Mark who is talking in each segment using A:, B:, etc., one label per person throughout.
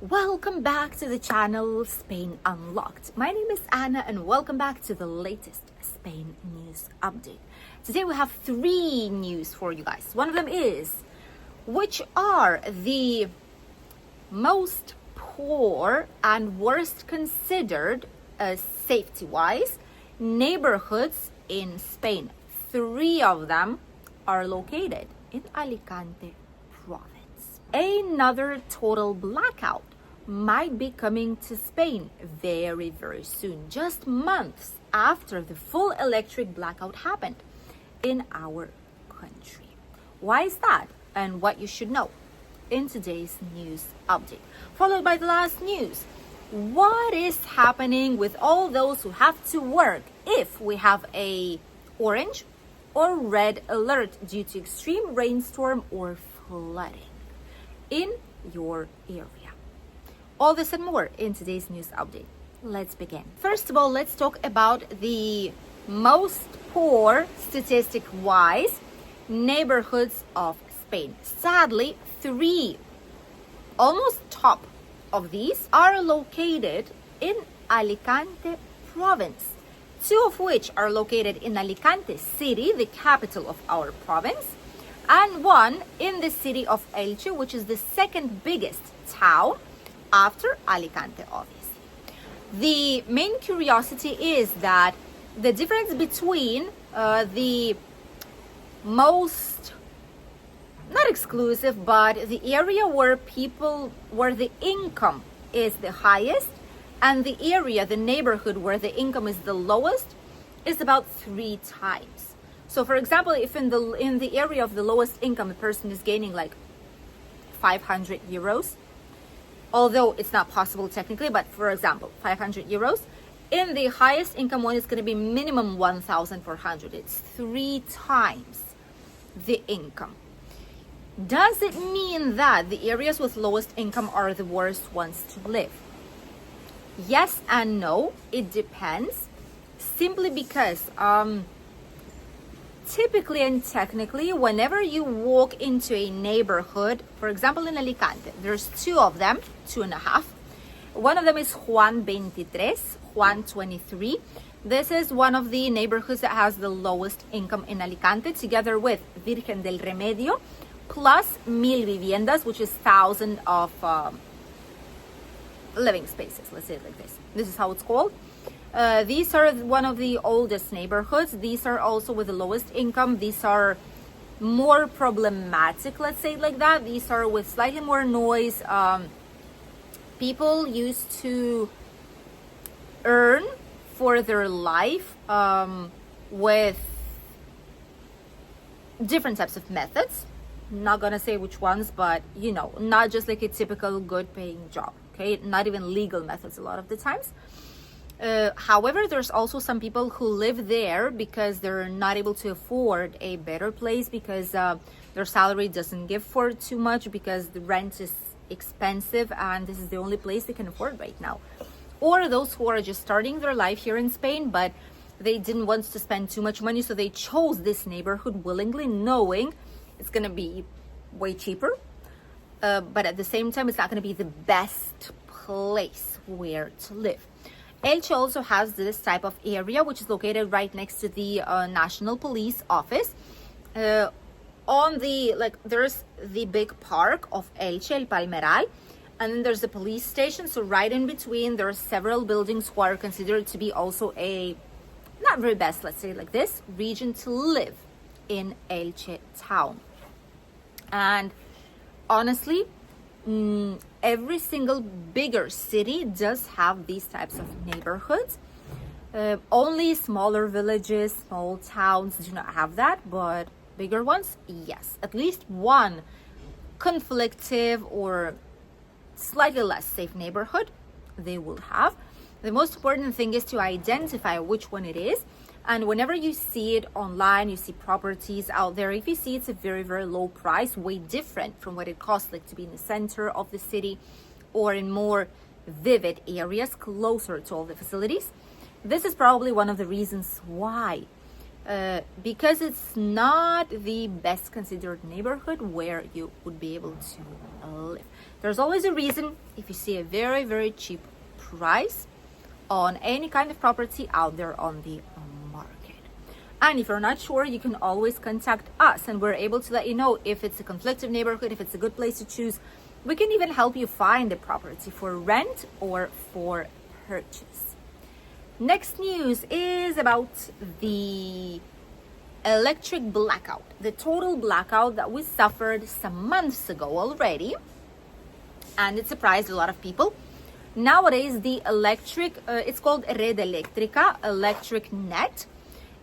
A: Welcome back to the channel Spain Unlocked. My name is Anna and welcome back to the latest Spain news update. Today we have 3 news for you guys. One of them is, which are the most poor and worst considered safety-wise neighborhoods in Spain. 3 of them are located in Alicante province. Another total blackout might be coming to Spain very, very soon, just months after the full electric blackout happened in our country. Why is that? And what you should know in today's news update. Followed by the last news. What is happening with all those who have to work if we have a orange or red alert due to extreme rainstorm or flooding in your area? All this and more in today's news update. Let's begin. First of all, let's talk about the most poor statistic-wise neighborhoods of Spain. Sadly, 3 almost top of these are located in Alicante province. 2 of which are located in Alicante city, the capital of our province, and 1 in the city of Elche, which is the second biggest town after Alicante, obviously. The main curiosity is that the difference between the most, not exclusive, but the area where the income is the highest, and the area, the neighborhood where the income is the lowest, is about 3 times. So for example, if in the area of the lowest income, a person is gaining like 500 euros, although it's not possible technically, but for example, 500 euros, in the highest income one is going to be minimum 1,400. It's 3 times the income. Does it mean that the areas with lowest income are the worst ones to live? Yes and no, it depends. Simply because typically and technically, whenever you walk into a neighborhood, for example in Alicante, there's 2 of them, 2.5. One of them is Juan 23, Juan 23. This is one of the neighborhoods that has the lowest income in Alicante, together with Virgen del Remedio, plus 1000 viviendas, which is 1,000 of living spaces, let's say it like this. This is how it's called. These are one of the oldest neighborhoods. These are also with the lowest income. These are more problematic, let's say it like that. These are with slightly more noise. People used to earn for their life with different types of methods. Not gonna say which ones, but you know, not just like a typical good paying job, okay? Not even legal methods a lot of the times. However, there's also some people who live there because they're not able to afford a better place, because their salary doesn't give for too much, because the rent is expensive and this is the only place they can afford right now. Or those who are just starting their life here in Spain, but they didn't want to spend too much money, so they chose this neighborhood willingly, knowing it's going to be way cheaper, but at the same time, it's not going to be the best place where to live. Elche also has this type of area, which is located right next to the National Police Office. There's the big park of Elche, El Palmeral, and then there's the police station. So right in between, there are several buildings who are considered to be also a, not very best, let's say it like this, region to live in Elche town. And honestly, every single bigger city does have these types of neighborhoods. Only smaller villages, small towns do not have that, but bigger ones, yes. At least one conflictive or slightly less safe neighborhood they will have. The most important thing is to identify which one it is. And whenever you see it online, you see properties out there, if you see it's a very, very low price, way different from what it costs like to be in the center of the city or in more vivid areas closer to all the facilities, this is probably one of the reasons why. Because it's not the best considered neighborhood where you would be able to live. There's always a reason. If you see a very, very cheap price on any kind of property out there on the market. And if you're not sure, you can always contact us and we're able to let you know if it's a conflictive neighborhood, if it's a good place to choose. We can even help you find the property for rent or for purchase. Next news is about the electric blackout, the total blackout that we suffered some months ago already. And it surprised a lot of people. Nowadays, the electric, it's called Red Eléctrica, electric net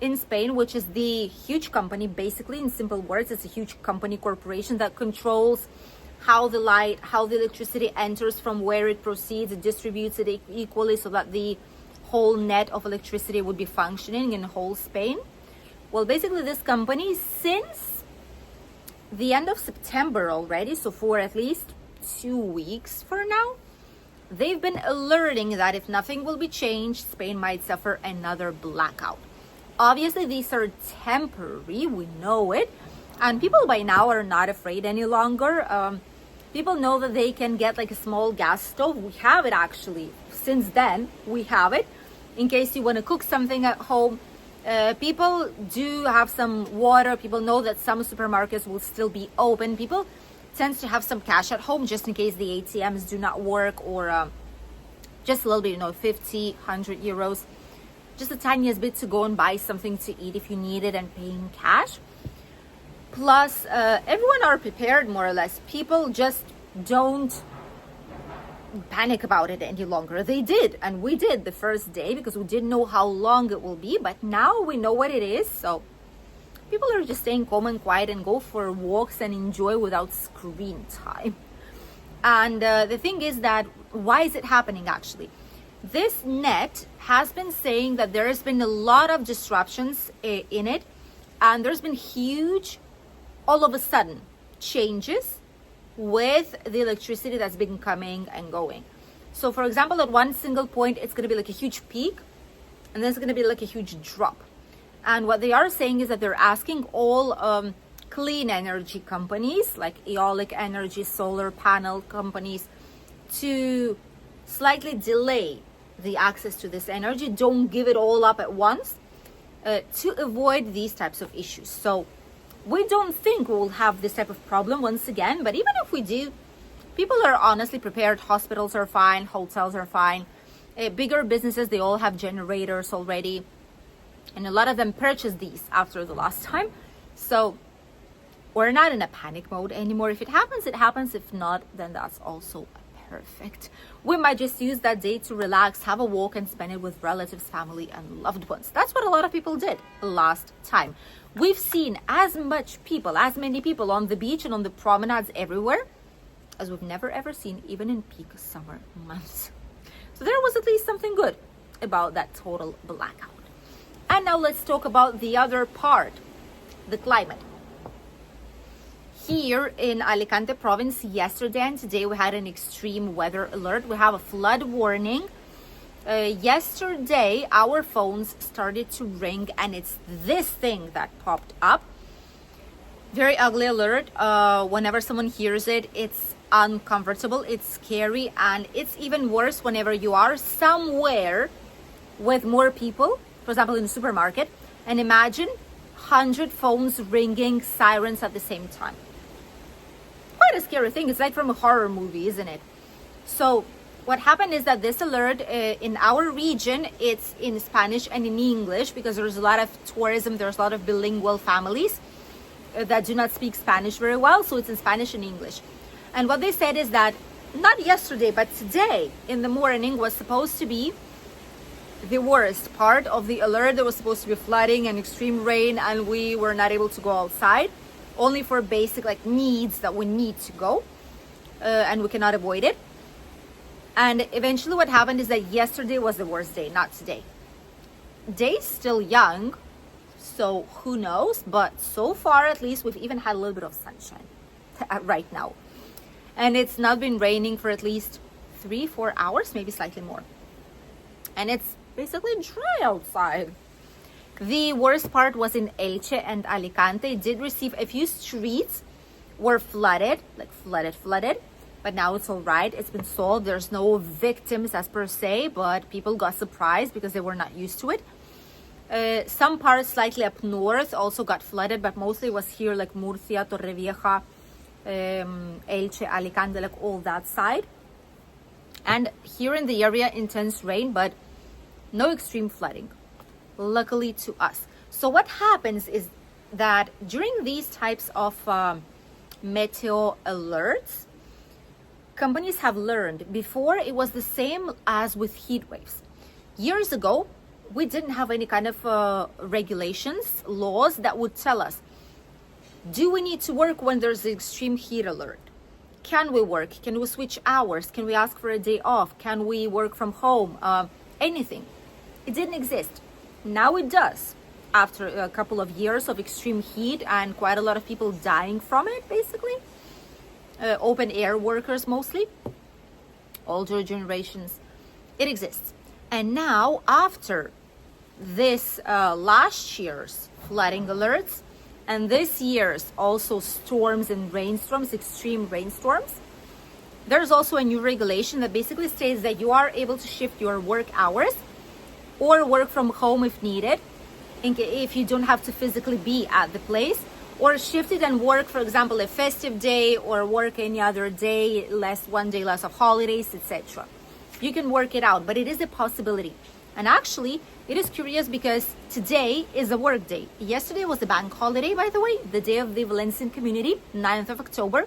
A: in Spain, which is the huge company, basically, in simple words, it's a huge company corporation that controls how the light, how the electricity enters, from where it proceeds, it distributes it equally so that the whole net of electricity would be functioning in whole Spain. Well, basically, this company, since the end of September already, so for at least 2 weeks for now, they've been alerting that if nothing will be changed, Spain might suffer another blackout. Obviously, these are temporary, we know it, and people by now are not afraid any longer. People know that they can get like a small gas stove. We have it actually. Since then, we have it in case you want to cook something at home. People do have some water. People know that some supermarkets will still be open. People tends to have some cash at home just in case the ATMs do not work, or just a little bit, 50, 100 euros, just the tiniest bit to go and buy something to eat if you need it, and paying cash. Plus, everyone are prepared more or less. People just don't panic about it any longer. They did, and we did the first day because we didn't know how long it will be, but now we know what it is, so people are just staying calm and quiet and go for walks and enjoy without screen time. And the thing is that, why is it happening actually? This net has been saying that there has been a lot of disruptions in it, and there's been huge, all of a sudden, changes with the electricity that's been coming and going. So for example, at one single point, it's going to be like a huge peak, and then it's going to be like a huge drop. And what they are saying is that they're asking all clean energy companies, like eolic energy, solar panel companies, to slightly delay the access to this energy. Don't give it all up at once, to avoid these types of issues. So we don't think we'll have this type of problem once again, but even if we do, people are honestly prepared. Hospitals are fine, hotels are fine. Bigger businesses, they all have generators already. And a lot of them purchased these after the last time. So we're not in a panic mode anymore. If it happens, it happens. If not, then that's also perfect. We might just use that day to relax, have a walk, and spend it with relatives, family, and loved ones. That's what a lot of people did last time. We've seen as many people on the beach and on the promenades everywhere as we've never ever seen, even in peak summer months. So there was at least something good about that total blackout. And now let's talk about the other part, the climate. Here in Alicante province, yesterday and today, we had an extreme weather alert. We have a flood warning. Yesterday, our phones started to ring, and it's this thing that popped up. Very ugly alert. Whenever someone hears it, it's uncomfortable, it's scary, and it's even worse whenever you are somewhere with more people. For example, in the supermarket, and imagine 100 phones ringing, sirens at the same time. Quite a scary thing. It's like from a horror movie, isn't it? So what happened is that this alert in our region, it's in Spanish and in English, because there's a lot of tourism, there's a lot of bilingual families that do not speak Spanish very well, so it's in Spanish and English. And what they said is that not yesterday, but today in the morning was supposed to be the worst part of the alert. There was supposed to be flooding and extreme rain, and we were not able to go outside, only for basic needs that we need to go, and we cannot avoid it. And eventually what happened is that yesterday was the worst day, not today. Day's still young, so who knows, but so far at least we've even had a little bit of sunshine right now, and it's not been raining for at least 3-4 hours, maybe slightly more, and it's basically dry outside. The worst part was in Elche and Alicante. It did receive a few streets were flooded, flooded. but now it's all right. It's been solved. There's no victims as per se, but people got surprised because they were not used to it. Some parts slightly up north also got flooded, but mostly was here like Murcia, Torrevieja, Elche, Alicante, like all that side. And here in the area, intense rain, but no extreme flooding, luckily to us. So what happens is that during these types of meteo alerts, companies have learned. Before, it was the same as with heat waves. Years ago, we didn't have any kind of regulations, laws that would tell us, do we need to work when there's an extreme heat alert? Can we work? Can we switch hours? Can we ask for a day off? Can we work from home? Anything. It didn't exist. Now it does. After a couple of years of extreme heat and quite a lot of people dying from it, basically. Open air workers mostly. Older generations. It exists. And now, after this last year's flooding alerts, and this year's also storms and rainstorms, extreme rainstorms, there's also a new regulation that basically states that you are able to shift your work hours or work from home if needed, if you don't have to physically be at the place, or shift it and work, for example, a festive day or work any other day, one day less of holidays, etc. You can work it out, but it is a possibility. And actually, it is curious because today is a work day. Yesterday was a bank holiday, by the way, the day of the Valencian community, 9th of October.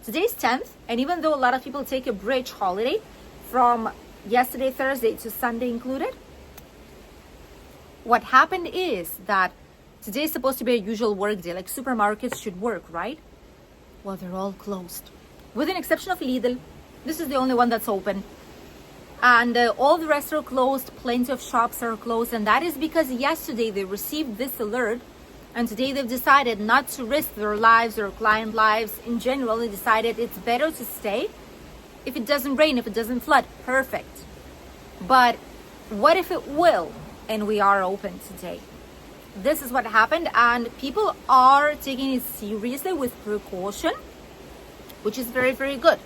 A: Today's 10th, and even though a lot of people take a bridge holiday from yesterday, Thursday to Sunday included, what happened is that today is supposed to be a usual work day, like supermarkets should work, right? Well, they're all closed. With an exception of Lidl. This is the only one that's open. And all the rest are closed. Plenty of shops are closed. And that is because yesterday they received this alert. And today they've decided not to risk their lives or client lives. In general, they decided it's better to stay. If it doesn't rain, if it doesn't flood, perfect. But what if it will? And we are open today. This is what happened. And people are taking it seriously with precaution, which is very, very good.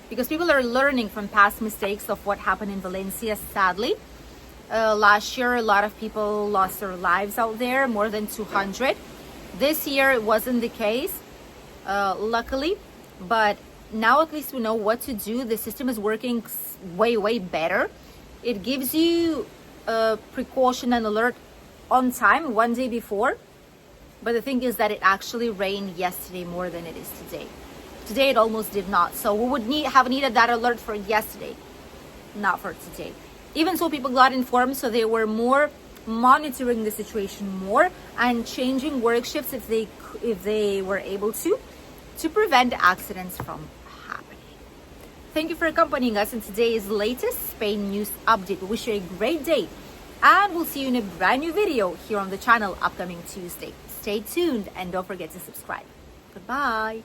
A: Because people are learning from past mistakes of what happened in Valencia, sadly. Last year, a lot of people lost their lives out there, more than 200. This year, it wasn't the case, luckily. But now at least we know what to do. The system is working way, way better. It gives you precaution and alert on time, one day before. But the thing is that it actually rained yesterday more than it is today. Today it almost did not. So we would have needed that alert for yesterday, not for today. Even so, people got informed, so they were more monitoring the situation more and changing work shifts if they were able to prevent accidents from happening. Thank you for accompanying us in today's latest Spain news update. We wish you a great day, and we'll see you in a brand new video here on the channel upcoming Tuesday. Stay tuned and don't forget to subscribe. Goodbye.